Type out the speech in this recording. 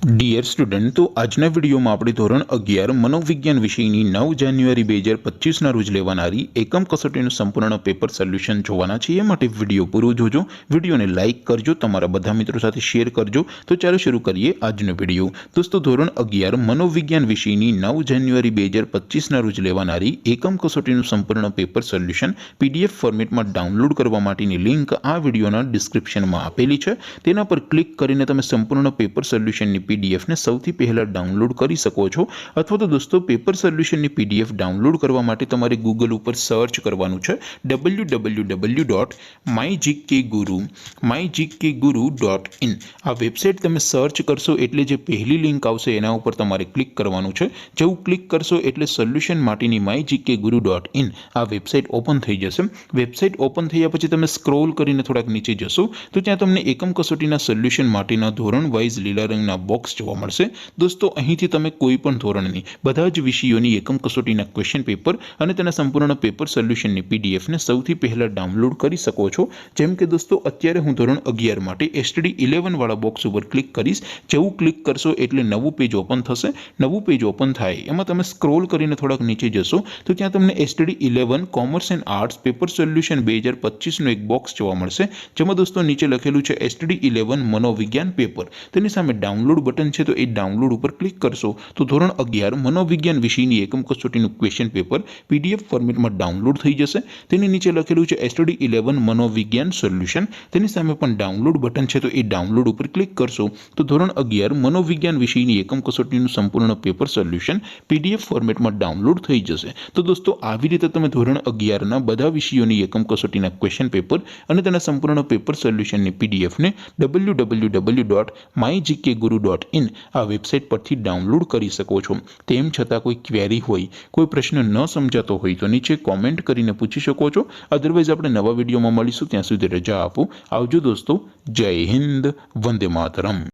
Dear student, તો આજના વિડીયોમાં આપણે ધોરણ 11 મનોવિજ્ઞાન વિષયની 9 જાન્યુઆરી 2025ના રોજ લેવાનારી એકમ કસોટીનું સંપૂર્ણ પેપર સોલ્યુશન જોવાના છીએ। માટે વિડીયો પૂરો જોજો, વિડીયોને લાઇક કરજો, તમારા બધા મિત્રો સાથે શેર કરજો। તો ચાલો શરૂ કરીએ આજનો વિડીયો। દોસ્તો, ધોરણ 11 મનોવિજ્ઞાન વિષયની 9 જાન્યુઆરી 2025ના રોજ લેવાનારી એકમ કસોટીનું સંપૂર્ણ પેપર સોલ્યુશન PDF ફોર્મેટમાં ડાઉનલોડ કરવા માટેની લિંક આ વિડીયોના ડિસ્ક્રિપ્શનમાં આપેલી છે। તેના પર ક્લિક કરીને તમે સંપૂર્ણ પેપર સોલ્યુશનની PDF ને સૌથી પહેલા ડાઉનલોડ કરી શકો છો। અથવા તો દોસ્તો, પેપર સોલ્યુશનની PDF ડાઉનલોડ કરવા માટે તમારે ગૂગલ ઉપર સર્ચ કરવાનું છે www.mygkguru.in। આ વેબસાઇટ તમે સર્ચ કરશો એટલે જે પહેલી લિંક આવશે એના ઉપર તમારે ક્લિક કરવાનું છે। જેવું ક્લિક કરશો એટલે સોલ્યુશન માટેની mygkguru.in આ વેબસાઇટ ઓપન થઈ જશે। વેબસાઇટ ઓપન થયા પછી તમે સ્ક્રોલ કરીને થોડાક નીચે જશો તો ત્યાં તમને એકમ કસોટીના સોલ્યુશન માટેના ધોરણ વાઇઝ લીલા રંગના બોક્સ જોવા મળશે। દોસ્તો, અહીંથી તમે કોઈ પણ ધોરણની બધા જ વિષયોની એકમ કસોટીના ક્વેશ્ચન પેપર અને તેના સંપૂર્ણ પેપર સોલ્યુશનની PDF ને સૌથી પહેલા ડાઉનલોડ કરી શકો છો। જેમ કે દોસ્તો, અત્યારે હું ધોરણ 11 માટે STD 11 વાળા બોક્સ ઉપર ક્લિક કરીશ। જેવું ક્લિક કરશો એટલે નવું પેજ ઓપન થશે। નવું પેજ ઓપન થાય એમાં તમે સ્ક્રોલ કરીને થોડાક નીચે જશો તો ત્યાં તમને STD 11 commerce and arts paper solution 2025નું એક બોક્સ જોવા મળશે। જેમાં દોસ્તો નીચે લખેલું છે STD 11 મનોવિજ્ઞાન પેપર। તેની સામે ડાઉનલોડ બટન છે, તો એ ડાઉનલોડ ઉપર ક્લિક કરશો તો ધોરણ 11 મનોવિજ્ઞાન વિષયની એકમ કસોટીનું ક્વેશ્ચન પેપર PDF ફોર્મેટમાં ડાઉનલોડ થઈ જશે। તેની નીચે લખેલું છે STD 11 મનોવિજ્ઞાન સોલ્યુશન। તેની સામે પણ ડાઉનલોડ બટન છે, તો એ ડાઉનલોડ ઉપર ક્લિક કરશો તો ધોરણ 11 મનોવિજ્ઞાન વિષયની એકમ કસોટીનું સંપૂર્ણ પેપર સોલ્યુશન PDF ફોર્મેટમાં ડાઉનલોડ થઈ જશે। તો દોસ્તો, આવી રીતે તમે ધોરણ 11ના બધા વિષયોની એકમ કસોટીના ક્વેશ્ચન પેપર અને તેના સંપૂર્ણ પેપર સોલ્યુશનની PDF ને www.mygkguru.in આ વેબસાઇટ પરથી ડાઉનલોડ કરી શકો છો। તેમ છતાં કોઈ ક્વેરી હોય, કોઈ પ્રશ્ન ન સમજાતો હોય તો નીચે કોમેન્ટ કરીને પૂછી શકો છો। અધરવાઇઝ આપણે નવા વિડીયોમાં મળીશું, ત્યાં સુધી રજા આપો। આવજો દોસ્તો, જય હિન્દ, વંદે માતરમ।